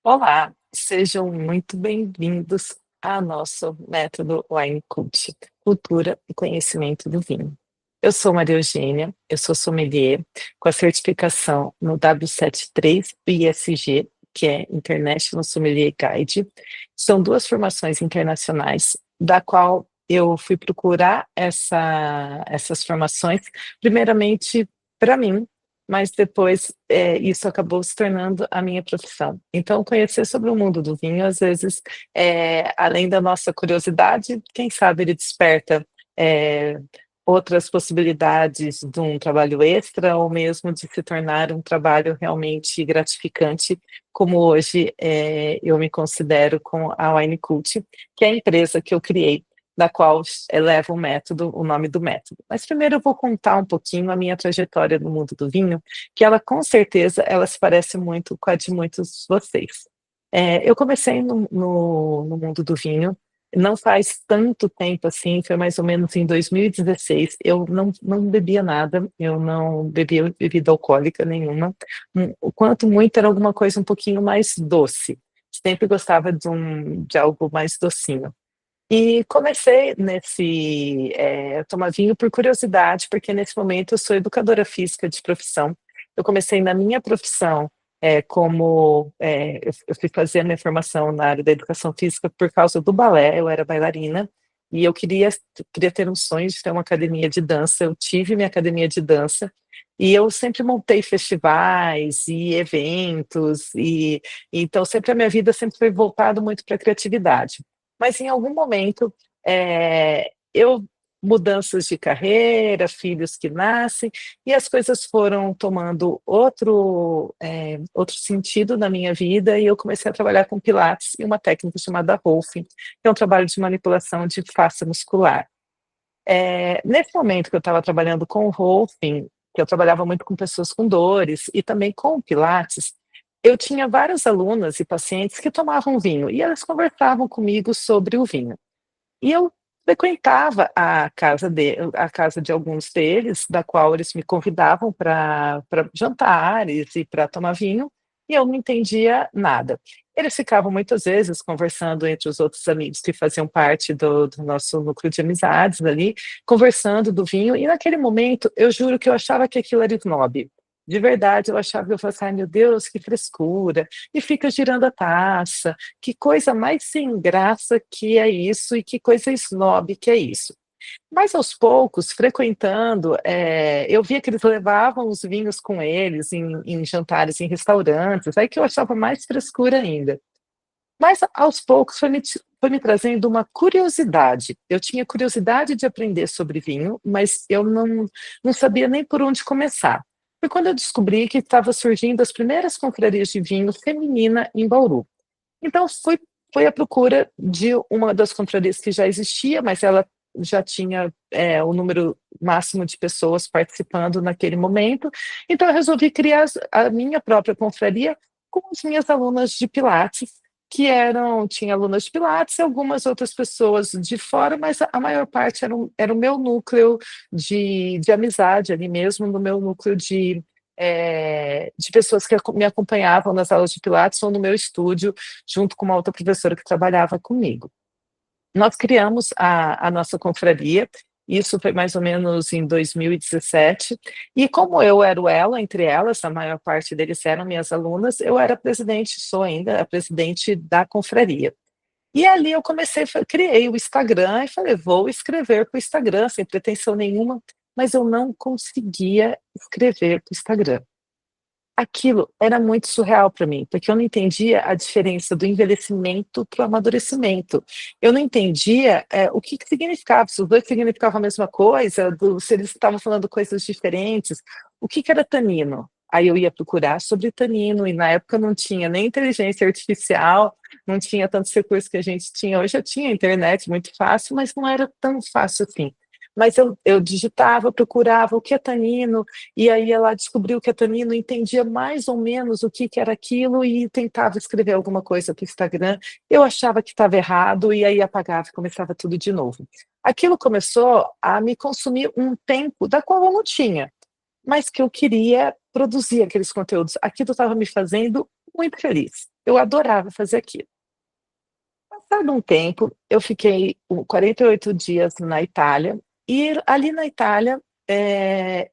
Olá, sejam muito bem-vindos ao nosso método Wine Cult, cultura e conhecimento do vinho. Eu sou Maria Eugênia, eu sou sommelier com a certificação no W73 do ISG, que é International Sommelier Guide. São duas formações internacionais, da qual eu fui procurar essas formações, primeiramente para mim, mas depois, isso acabou se tornando a minha profissão. Então conhecer sobre o mundo do vinho, às vezes, além da nossa curiosidade, quem sabe ele desperta, eh, outras possibilidades de um trabalho extra ou mesmo de se tornar um trabalho realmente gratificante, como hoje, eu me considero com a Wine Cult, que é a empresa que eu criei, da qual leva o método, o nome do método. Mas primeiro eu vou contar um pouquinho a minha trajetória no mundo do vinho, que ela com certeza ela se parece muito com a de muitos de vocês. Eu comecei no mundo do vinho, não faz tanto tempo assim, foi mais ou menos em 2016, eu não bebia nada, eu não bebia bebida alcoólica nenhuma, o quanto muito era alguma coisa um pouquinho mais doce, sempre gostava de algo mais docinho. E comecei a tomar vinho por curiosidade, porque nesse momento eu sou educadora física de profissão. Eu comecei na minha profissão, eu fui fazer a minha formação na área da educação física por causa do balé, eu era bailarina, e eu queria ter um sonho de ter uma academia de dança, eu tive minha academia de dança, e eu sempre montei festivais e eventos, então sempre a minha vida sempre foi voltada muito para a criatividade. Mas em algum momento, eu mudanças de carreira, filhos que nascem, e as coisas foram tomando outro sentido na minha vida, e eu comecei a trabalhar com pilates e uma técnica chamada Rolfing, que é um trabalho de manipulação de face muscular. Nesse momento que eu estava trabalhando com o Rolfing, que eu trabalhava muito com pessoas com dores e também com o pilates, eu tinha várias alunas e pacientes que tomavam vinho, e elas conversavam comigo sobre o vinho. E eu frequentava a casa de alguns deles, da qual eles me convidavam para jantares e para tomar vinho, e eu não entendia nada. Eles ficavam muitas vezes conversando entre os outros amigos que faziam parte do nosso núcleo de amizades ali, conversando do vinho, e naquele momento eu juro que eu achava que aquilo era snob. De verdade, eu achava, eu falava assim: "Ai meu Deus, que frescura, e fica girando a taça, que coisa mais sem graça que é isso e que coisa snob que é isso". Mas aos poucos, frequentando, eu via que eles levavam os vinhos com eles em jantares em restaurantes, aí que eu achava mais frescura ainda. Mas aos poucos foi me trazendo uma curiosidade. Eu tinha curiosidade de aprender sobre vinho, mas eu não sabia nem por onde começar. Foi quando eu descobri que estava surgindo as primeiras confrarias de vinho feminina em Bauru. Então foi à procura de uma das confrarias que já existia, mas ela já tinha, o número máximo de pessoas participando naquele momento, então eu resolvi criar a minha própria confraria com as minhas alunas de pilates, que tinha alunas de pilates e algumas outras pessoas de fora, mas a maior parte era o meu núcleo de amizade ali mesmo, no meu núcleo de pessoas que me acompanhavam nas aulas de pilates ou no meu estúdio, junto com uma outra professora que trabalhava comigo. Nós criamos a nossa confraria, isso foi mais ou menos em 2017, e como eu era o elo entre elas, a maior parte deles eram minhas alunas, eu era presidente, sou ainda a presidente da confraria. E ali eu criei o Instagram e falei: "Vou escrever para o Instagram", sem pretensão nenhuma, mas eu não conseguia escrever para o Instagram. Aquilo era muito surreal para mim, porque eu não entendia a diferença do envelhecimento para o amadurecimento. Eu não entendia, o que que significava, se os 2 significavam a mesma coisa, se eles estavam falando coisas diferentes, o que que era tanino? Aí eu ia procurar sobre tanino e na época não tinha nem inteligência artificial, não tinha tantos recursos que a gente tinha hoje, eu tinha internet muito fácil, mas não era tão fácil assim. Mas eu digitava, procurava o que é tanino, e aí ela descobriu que a tanino entendia mais ou menos o que que era aquilo e tentava escrever alguma coisa para o Instagram. Eu achava que estava errado e aí apagava e começava tudo de novo. Aquilo começou a me consumir um tempo da qual eu não tinha, mas que eu queria produzir aqueles conteúdos. Aquilo estava me fazendo muito feliz. eu adorava fazer aquilo. Passado um tempo, eu fiquei 48 dias na Itália, e ali na Itália,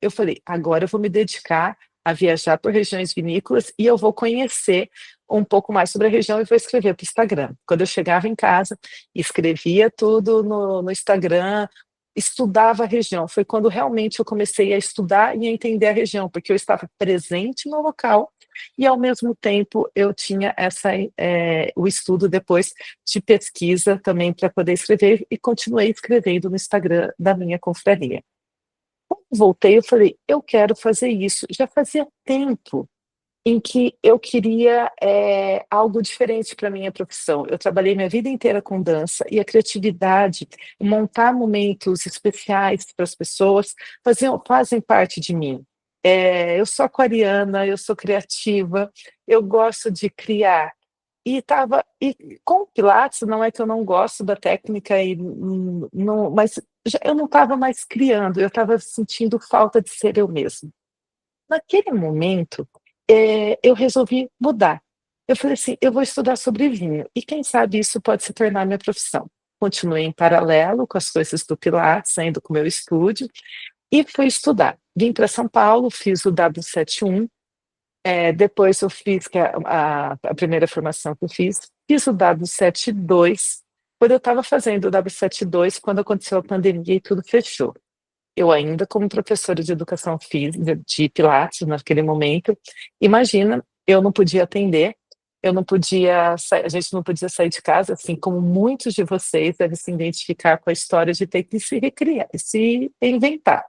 eu falei: "Agora eu vou me dedicar a viajar por regiões vinícolas e eu vou conhecer um pouco mais sobre a região e vou escrever para o Instagram". Quando eu chegava em casa, escrevia tudo no Instagram, estudava a região. Foi quando realmente eu comecei a estudar e a entender a região, porque eu estava presente no local e, ao mesmo tempo, eu tinha o estudo depois de pesquisa também para poder escrever, e continuei escrevendo no Instagram da minha confraria. Quando voltei, eu falei: "Eu quero fazer isso". Já fazia tempo em que eu queria, algo diferente para minha profissão. Eu trabalhei minha vida inteira com dança e a criatividade, montar momentos especiais para as pessoas, fazem parte de mim. Eu sou aquariana, eu sou criativa, eu gosto de criar. E com o pilates, não é que eu não gosto da técnica e não, mas eu não estava mais criando, eu estava sentindo falta de ser eu mesma. Naquele momento, eu resolvi mudar. Eu falei assim: "Eu vou estudar sobre vinho e quem sabe isso pode se tornar minha profissão". Continuei em paralelo com as coisas do pilates, ainda com o meu estúdio, e fui estudar. Vim para São Paulo, fiz o W71, depois eu fiz que é a primeira formação que eu fiz o W72. Quando eu estava fazendo o W72, quando aconteceu a pandemia e tudo fechou. Eu ainda como professora de educação física, de pilates naquele momento, imagina, eu não podia atender, eu não podia a gente não podia sair de casa, assim como muitos de vocês devem se identificar com a história de ter que se recriar, se reinventar.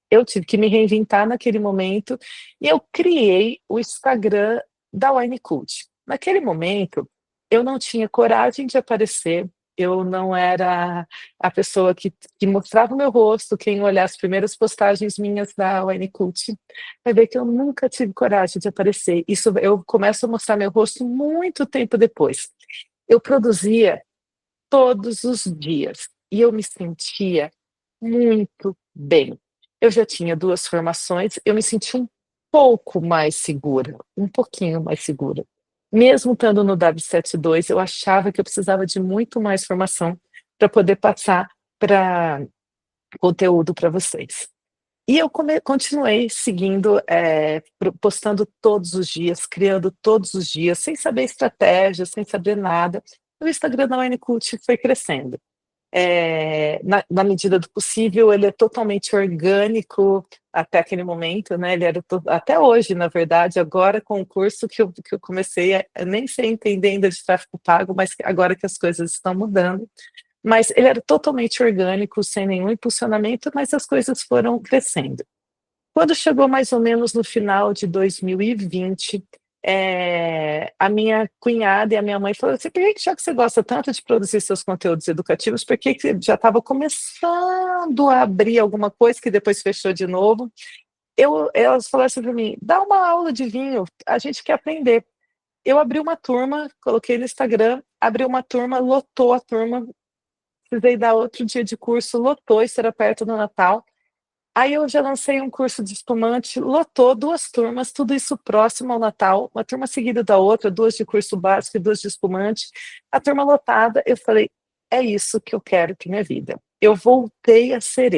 Eu tive que me reinventar naquele momento, e eu criei o Instagram da Wine Cult. Naquele momento, eu não tinha coragem de aparecer, eu não era a pessoa que mostrava o meu rosto. Quem olhar as primeiras postagens minhas da Wine Cult vai ver que eu nunca tive coragem de aparecer. Isso eu começo a mostrar meu rosto muito tempo depois. Eu produzia todos os dias e eu me sentia muito bem. Eu já tinha 2 formações, eu me senti um pouco mais segura, um pouquinho mais segura. Mesmo estando no W72, eu achava que eu precisava de muito mais formação para poder passar para conteúdo para vocês. E eu continuei seguindo, postando todos os dias, criando todos os dias, sem saber estratégia, sem saber nada. O Instagram da Wine Cult foi crescendo. Na medida do possível, ele é totalmente orgânico até aquele momento, né, ele era até hoje, na verdade, agora com o curso que eu comecei, eu nem sei entender ainda de tráfego pago, mas agora que as coisas estão mudando. Mas ele era totalmente orgânico, sem nenhum impulsionamento, mas as coisas foram crescendo. Quando chegou mais ou menos no final de 2020, a minha cunhada e a minha mãe falaram assim: "Por que já que você gosta tanto de produzir seus conteúdos educativos, por que que já estava começando a abrir alguma coisa que depois fechou de novo?". Elas falaram assim para mim: "Dá uma aula de vinho, a gente quer aprender". Eu abri uma turma, coloquei no Instagram, abri uma turma, lotou a turma, precisei dar outro dia de curso, lotou, isso era perto do Natal. Aí eu já lancei um curso de espumante, lotou 2 turmas, tudo isso próximo ao Natal, uma turma seguida da outra, 2 de curso básico e 2 de espumante, a turma lotada. Eu falei: "É isso que eu quero para minha vida". Eu voltei a ser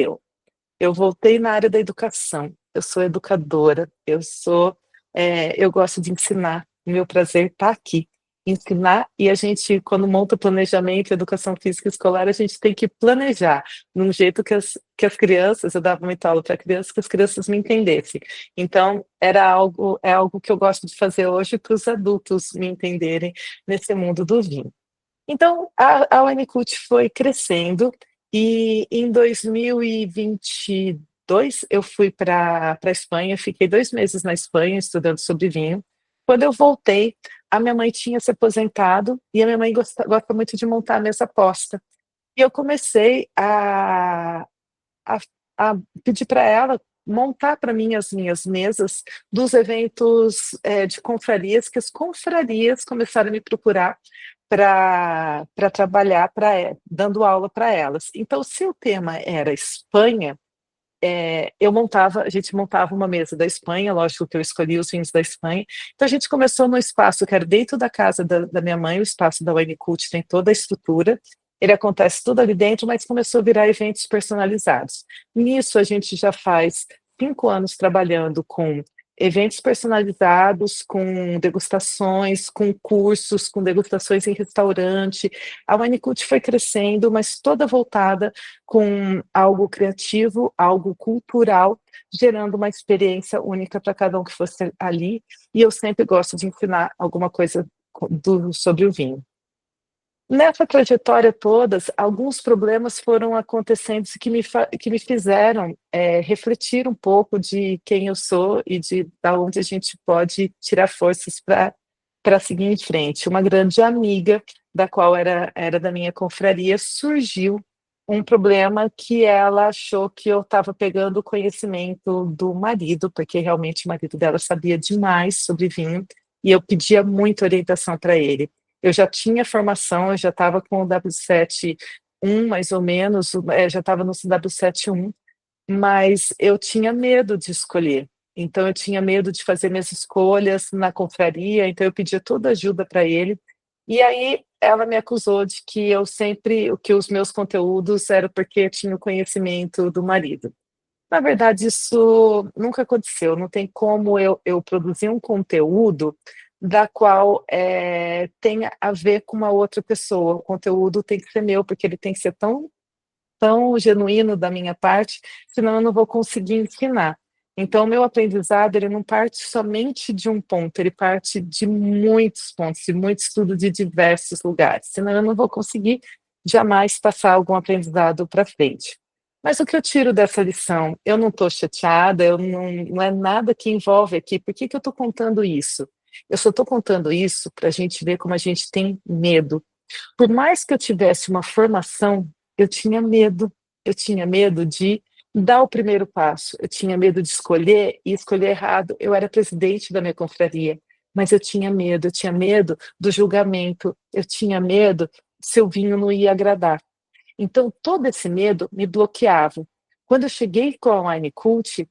eu voltei na área da educação, eu sou educadora, eu gosto de ensinar, o meu prazer está aqui, ensinar. E a gente, quando monta o planejamento, educação física escolar, a gente tem que planejar, num jeito que as crianças, eu dava muita aula para crianças, que as crianças me entendessem. Então, é algo que eu gosto de fazer hoje para os adultos me entenderem nesse mundo do vinho. Então, a Unicult foi crescendo, e em 2022 eu fui para a Espanha, fiquei 2 meses na Espanha estudando sobre vinho. Quando eu voltei, a minha mãe tinha se aposentado e a minha mãe gosta muito de montar a mesa posta. E eu comecei a a pedir para ela montar para mim as minhas mesas dos eventos, de confrarias, que as confrarias começaram a me procurar para trabalhar dando aula para elas. Então, se o tema era Espanha, a gente montava uma mesa da Espanha, lógico que eu escolhi os vinhos da Espanha. Então a gente começou no espaço que era dentro da casa da minha mãe, o espaço da Wine Cult tem toda a estrutura, ele acontece tudo ali dentro, mas começou a virar eventos personalizados. Nisso a gente já faz 5 anos trabalhando com eventos personalizados, com degustações, com cursos, com degustações em restaurante. A Wine Cult foi crescendo, mas toda voltada com algo criativo, algo cultural, gerando uma experiência única para cada um que fosse ali. E eu sempre gosto de ensinar alguma coisa sobre o vinho. Nessa trajetória todas, alguns problemas foram acontecendo que me fizeram refletir um pouco de quem eu sou e de da onde a gente pode tirar forças para seguir em frente. Uma grande amiga, da qual era da minha confraria, surgiu um problema que ela achou que eu estava pegando o conhecimento do marido, porque realmente o marido dela sabia demais sobre vinho, e eu pedia muita orientação para ele. Eu já tinha formação, eu já estava com o W7 mais ou menos, já estava no W7 mas eu tinha medo de escolher. Então eu tinha medo de fazer minhas escolhas na confraria, então eu pedia toda ajuda para ele. E aí ela me acusou de que os meus conteúdos eram porque eu tinha o conhecimento do marido. Na verdade, isso nunca aconteceu, não tem como eu produzir um conteúdo da qual, tenha a ver com uma outra pessoa, o conteúdo tem que ser meu, porque ele tem que ser tão genuíno da minha parte, senão eu não vou conseguir ensinar. Então o meu aprendizado, ele não parte somente de um ponto, ele parte de muitos pontos, de muito estudo de diversos lugares, senão eu não vou conseguir jamais passar algum aprendizado para frente. Mas o que eu tiro dessa lição? Eu não estou chateada, eu não é nada que envolve aqui. Por que que eu estou contando isso? Eu só estou contando isso para a gente ver como a gente tem medo. Por mais que eu tivesse uma formação, eu tinha medo. Eu tinha medo de dar o primeiro passo, eu tinha medo de escolher e escolher errado. Eu era presidente da minha confraria, mas eu tinha medo do julgamento, eu tinha medo se o vinho não ia agradar. Então, todo esse medo me bloqueava. Quando eu cheguei com a Wine Cult,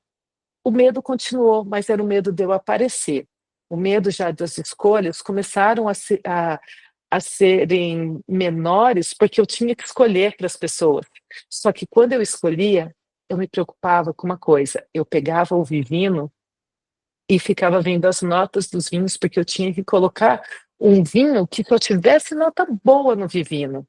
o medo continuou, mas era o medo de eu aparecer. O medo já das escolhas começaram a serem menores, porque eu tinha que escolher para as pessoas. Só que quando eu escolhia, eu me preocupava com uma coisa: eu pegava o vivino e ficava vendo as notas dos vinhos, porque eu tinha que colocar um vinho que só tivesse nota boa no vivino.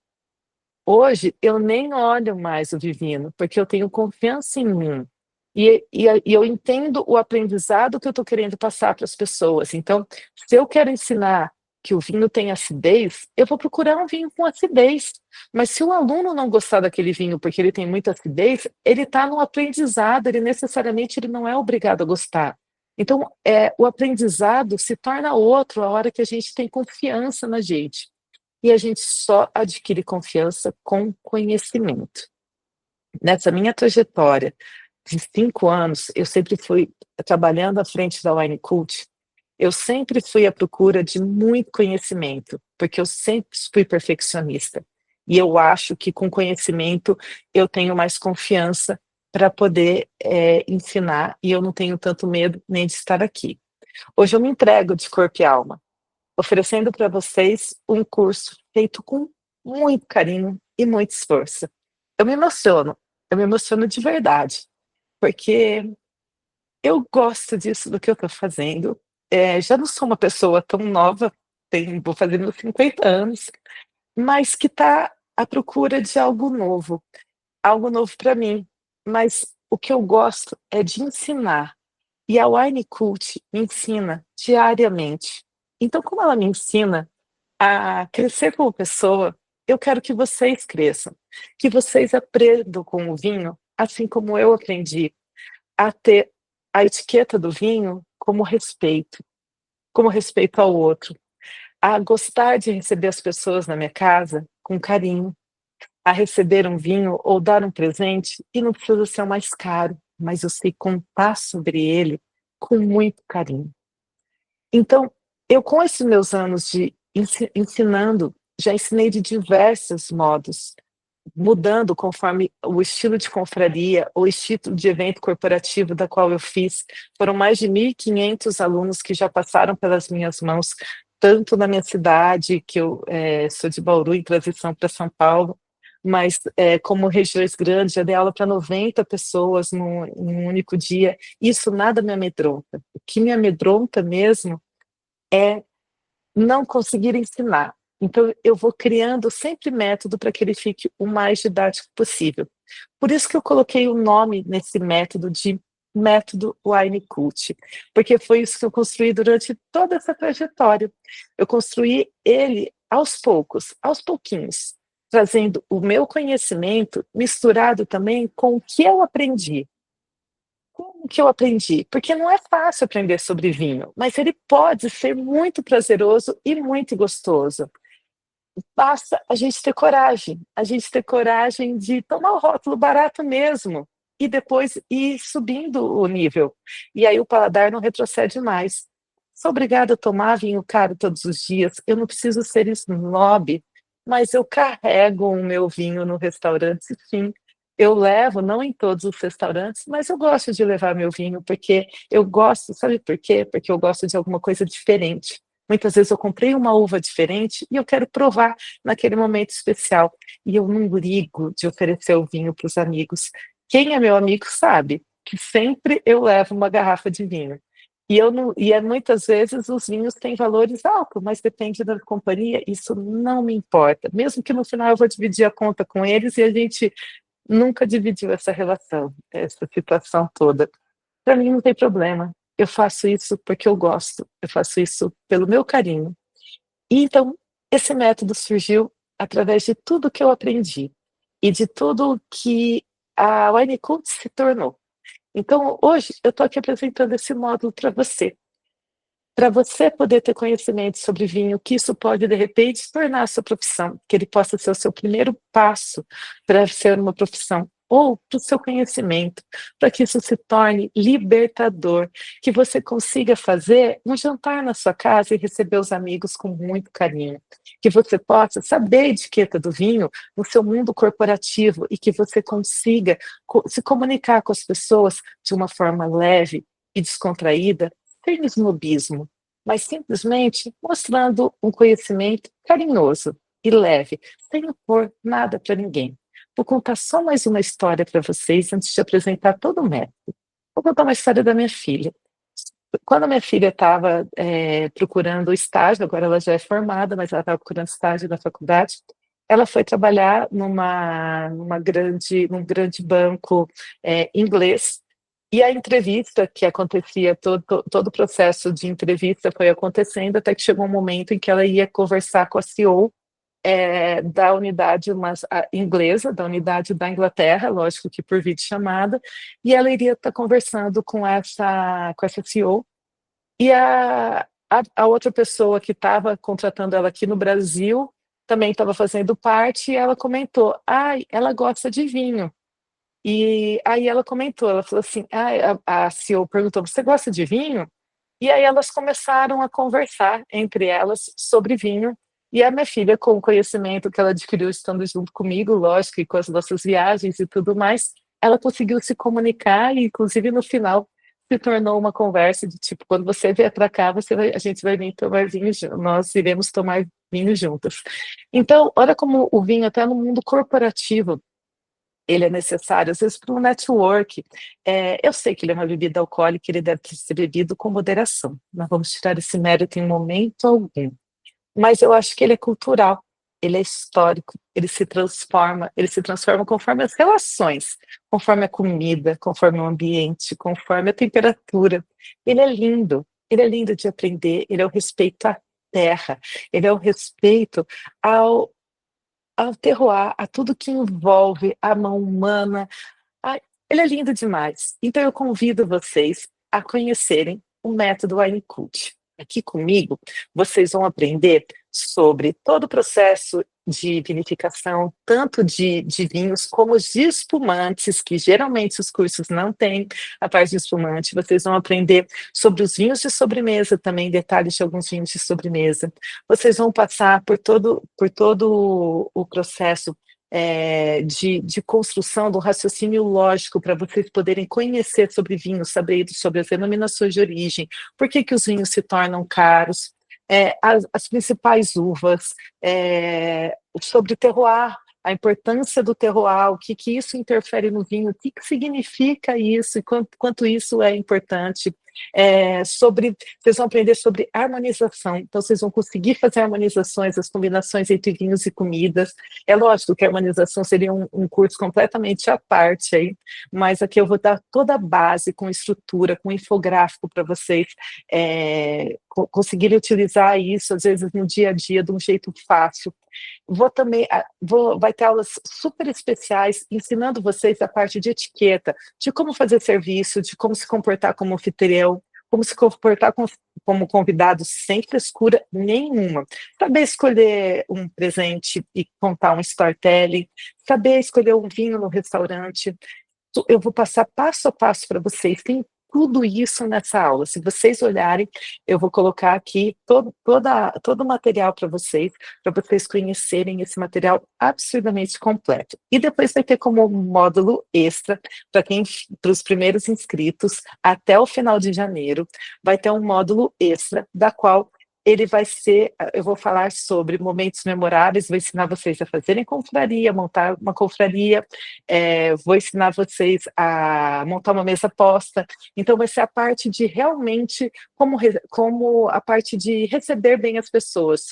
Hoje eu nem olho mais o Vivino, porque eu tenho confiança em mim. E eu entendo o aprendizado que eu estou querendo passar para as pessoas. Então, se eu quero ensinar que o vinho tem acidez, eu vou procurar um vinho com acidez. Mas se o aluno não gostar daquele vinho porque ele tem muita acidez, ele está no aprendizado, ele não é obrigado a gostar. Então, o aprendizado se torna outro a hora que a gente tem confiança na gente. E a gente só adquire confiança com conhecimento. Nessa minha trajetória de 5 anos, eu sempre fui trabalhando à frente da Wine Cult, eu sempre fui à procura de muito conhecimento, porque eu sempre fui perfeccionista. E eu acho que com conhecimento eu tenho mais confiança para poder, ensinar, e eu não tenho tanto medo nem de estar aqui. Hoje eu me entrego de corpo e alma, oferecendo para vocês um curso feito com muito carinho e muito esforço. Eu me emociono, eu me emociono de verdade, porque eu gosto disso do que eu estou fazendo. Já não sou uma pessoa tão nova, vou fazer meus 50 anos, mas que está à procura de algo novo para mim. Mas o que eu gosto é de ensinar. E a Wine Cult me ensina diariamente. Então, como ela me ensina a crescer como pessoa, eu quero que vocês cresçam, que vocês aprendam com o vinho, assim como eu aprendi a ter a etiqueta do vinho como respeito ao outro, a gostar de receber as pessoas na minha casa com carinho, a receber um vinho ou dar um presente, e não precisa ser o mais caro, mas eu sei contar sobre ele com muito carinho. Então, eu com esses meus anos de ensinando, já ensinei de diversos modos, mudando conforme o estilo de confraria, o estilo de evento corporativo da qual eu fiz. Foram mais de 1.500 alunos que já passaram pelas minhas mãos, tanto na minha cidade, que eu sou de Bauru, em transição para São Paulo, mas como regiões grandes, já dei aula para 90 pessoas num único dia. Isso nada me amedronta. O que me amedronta mesmo é não conseguir ensinar. Então, eu vou criando sempre método para que ele fique o mais didático possível. Por isso que eu coloquei o nome nesse método de método Wine Cult, porque foi isso que eu construí durante toda essa trajetória. Eu construí ele aos poucos, aos pouquinhos, trazendo o meu conhecimento misturado também com o que eu aprendi. Como que eu aprendi? Porque não é fácil aprender sobre vinho, mas ele pode ser muito prazeroso e muito gostoso. Basta a gente ter coragem, a gente ter coragem de tomar o rótulo barato mesmo e depois ir subindo o nível. E aí o paladar não retrocede mais. Sou obrigada a tomar vinho caro todos os dias, eu não preciso ser snob, mas eu carrego o meu vinho no restaurante, sim. Eu levo, não em todos os restaurantes, mas eu gosto de levar meu vinho, porque eu gosto, sabe por quê? Porque eu gosto de alguma coisa diferente. Muitas vezes eu comprei uma uva diferente e eu quero provar naquele momento especial. E eu não ligo de oferecer o vinho para os amigos. Quem é meu amigo sabe que sempre eu levo uma garrafa de vinho. E eu não, muitas vezes os vinhos têm valores altos, mas depende da companhia, isso não me importa. Mesmo que no final eu vou dividir a conta com eles e a gente nunca dividiu essa relação, essa situação toda. Para mim não tem problema. Eu faço isso porque eu gosto, eu faço isso pelo meu carinho. E então, esse método surgiu através de tudo que eu aprendi e de tudo que a Wine Cult se tornou. Então, hoje, eu estou aqui apresentando esse módulo para você poder ter conhecimento sobre vinho, que isso pode, de repente, se tornar a sua profissão, que ele possa ser o seu primeiro passo para ser uma profissão, ou para o seu conhecimento, para que isso se torne libertador, que você consiga fazer um jantar na sua casa e receber os amigos com muito carinho, que você possa saber a etiqueta do vinho no seu mundo corporativo e que você consiga se comunicar com as pessoas de uma forma leve e descontraída, sem snobismo, mas simplesmente mostrando um conhecimento carinhoso e leve, sem impor nada para ninguém. Vou contar só mais uma história para vocês antes de apresentar todo o método. Vou contar uma história da minha filha. Quando a minha filha estava procurando estágio, agora ela já é formada, mas ela estava procurando estágio na faculdade, ela foi trabalhar num grande banco inglês, e a entrevista que acontecia, todo o processo de entrevista foi acontecendo, até que chegou um momento em que ela ia conversar com a CEO da unidade inglesa, da unidade da Inglaterra, lógico que por videochamada, e ela iria estar conversando com essa CEO, e a outra pessoa que estava contratando ela aqui no Brasil também estava fazendo parte, e ela comentou, ela gosta de vinho. E aí ela comentou, ela falou assim, a CEO perguntou, você gosta de vinho? E aí elas começaram a conversar entre elas sobre vinho, e a minha filha, com o conhecimento que ela adquiriu estando junto comigo, lógico, e com as nossas viagens e tudo mais, ela conseguiu se comunicar e, inclusive, no final, se tornou uma conversa de tipo, quando você vier para cá, a gente vai vir tomar vinho, nós iremos tomar vinho juntas. Então, olha como o vinho, até no mundo corporativo, ele é necessário, às vezes, para um network. Eu sei que ele é uma bebida alcoólica, ele deve ser bebido com moderação. Não vamos tirar esse mérito em momento algum. Mas eu acho que ele é cultural, ele é histórico, ele se transforma conforme as relações, conforme a comida, conforme o ambiente, conforme a temperatura. Ele é lindo de aprender, ele é o respeito à terra, ele é o respeito ao terroir, a tudo que envolve a mão humana. Ai, ele é lindo demais. Então eu convido vocês a conhecerem o método Wine Cult. Aqui comigo, vocês vão aprender sobre todo o processo de vinificação, tanto de vinhos como de espumantes, que geralmente os cursos não têm a parte de espumante. Vocês vão aprender sobre os vinhos de sobremesa também, detalhes de alguns vinhos de sobremesa. Vocês vão passar por todo o processo de construção do raciocínio lógico para vocês poderem conhecer sobre vinhos, saber sobre as denominações de origem, por que os vinhos se tornam caros, as principais uvas, sobre terroir, a importância do terroir, o que isso interfere no vinho, o que significa isso e quanto isso é importante. Vocês vão aprender sobre harmonização, então vocês vão conseguir fazer harmonizações, as combinações entre vinhos e comidas. É lógico que a harmonização seria um curso completamente à parte aí, mas aqui eu vou dar toda a base com estrutura, com infográfico para vocês conseguirem utilizar isso, às vezes no dia a dia, de um jeito fácil. Vai ter aulas super especiais ensinando vocês a parte de etiqueta, de como fazer serviço, de como se comportar como anfitrião, como se comportar como convidado sem frescura nenhuma. Saber escolher um presente e contar um storytelling, saber escolher um vinho no restaurante. Eu vou passar passo a passo para vocês. Tem tudo isso nessa aula. Se vocês olharem, eu vou colocar aqui todo o material para vocês conhecerem esse material absurdamente completo. E depois vai ter como módulo extra, para os primeiros inscritos, até o final de janeiro, vai ter um módulo extra, da qual ele vai ser, eu vou falar sobre momentos memoráveis, vou ensinar vocês a fazerem confraria, montar uma confraria, vou ensinar vocês a montar uma mesa posta. Então vai ser a parte de realmente como a parte de receber bem as pessoas,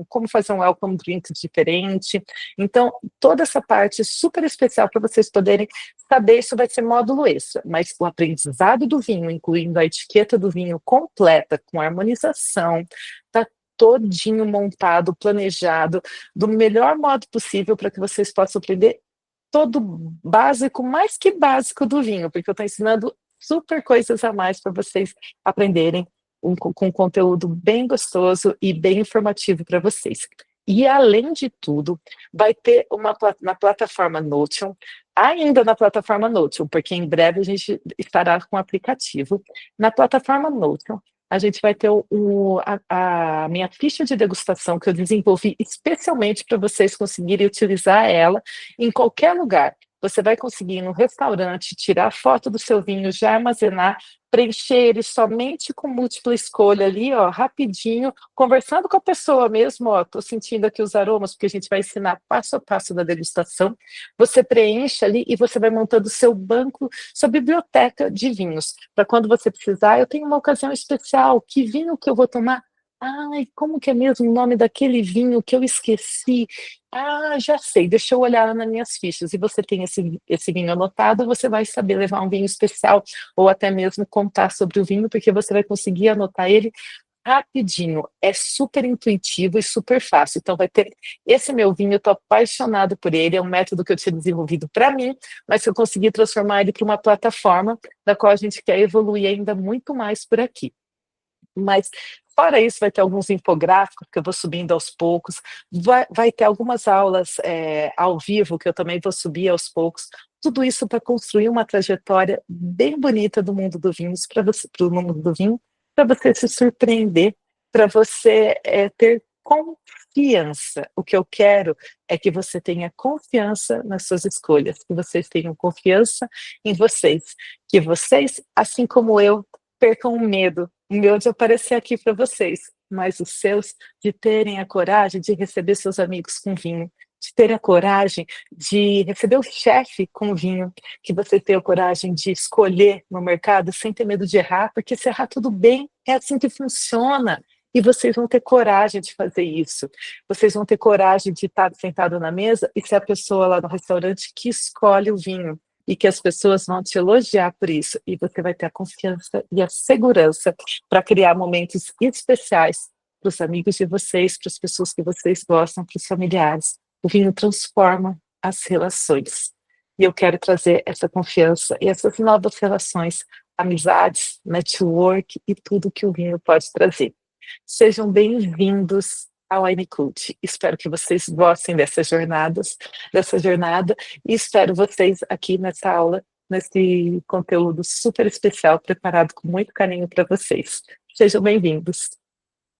como fazer um welcome drink diferente. Então toda essa parte super especial para vocês poderem saber, isso vai ser módulo extra, mas o aprendizado do vinho, incluindo a etiqueta do vinho completa, com harmonização, está todinho montado, planejado, do melhor modo possível para que vocês possam aprender todo básico, mais que básico do vinho, porque eu estou ensinando super coisas a mais para vocês aprenderem com conteúdo bem gostoso e bem informativo para vocês. E, além de tudo, vai ter na plataforma Notion, ainda na plataforma Notion, porque em breve a gente estará com o aplicativo. Na plataforma Notion, a gente vai ter a minha ficha de degustação, que eu desenvolvi especialmente para vocês conseguirem utilizar ela em qualquer lugar. Você vai conseguir ir no restaurante, tirar foto do seu vinho, já armazenar, preencher ele somente com múltipla escolha ali, ó, rapidinho, conversando com a pessoa mesmo, ó, tô sentindo aqui os aromas, porque a gente vai ensinar passo a passo da degustação. Você preenche ali e você vai montando o seu banco, sua biblioteca de vinhos, para quando você precisar. Eu tenho uma ocasião especial, que vinho que eu vou tomar? Ai, como que é mesmo o nome daquele vinho que eu esqueci? Ah, já sei, deixa eu olhar nas minhas fichas. E você tem esse vinho anotado, você vai saber levar um vinho especial, ou até mesmo contar sobre o vinho, porque você vai conseguir anotar ele rapidinho. É super intuitivo e super fácil. Então vai ter esse meu vinho, eu estou apaixonada por ele, é um método que eu tinha desenvolvido para mim, mas que eu consegui transformar ele para uma plataforma da qual a gente quer evoluir ainda muito mais por aqui. Mas, fora isso, vai ter alguns infográficos que eu vou subindo aos poucos, vai ter algumas aulas ao vivo que eu também vou subir aos poucos, tudo isso para construir uma trajetória bem bonita do mundo do vinho, para o mundo do vinho, para você se surpreender, para você ter confiança. O que eu quero é que você tenha confiança nas suas escolhas, que vocês tenham confiança em vocês, que vocês, assim como eu, percam o medo de aparecer aqui para vocês, mas os seus de terem a coragem de receber seus amigos com vinho, de terem a coragem de receber o chefe com vinho, que você tenha a coragem de escolher no mercado sem ter medo de errar, porque se errar tudo bem, é assim que funciona. E vocês vão ter coragem de fazer isso. Vocês vão ter coragem de estar sentado na mesa e ser a pessoa lá no restaurante que escolhe o vinho, e que as pessoas vão te elogiar por isso, e você vai ter a confiança e a segurança para criar momentos especiais para os amigos de vocês, para as pessoas que vocês gostam, para os familiares. O vinho transforma as relações, e eu quero trazer essa confiança e essas novas relações, amizades, network e tudo que o vinho pode trazer. Sejam bem-vindos ao Wine Cult. Espero que vocês gostem dessa jornada, e espero vocês aqui nessa aula, nesse conteúdo super especial, preparado com muito carinho para vocês. Sejam bem-vindos.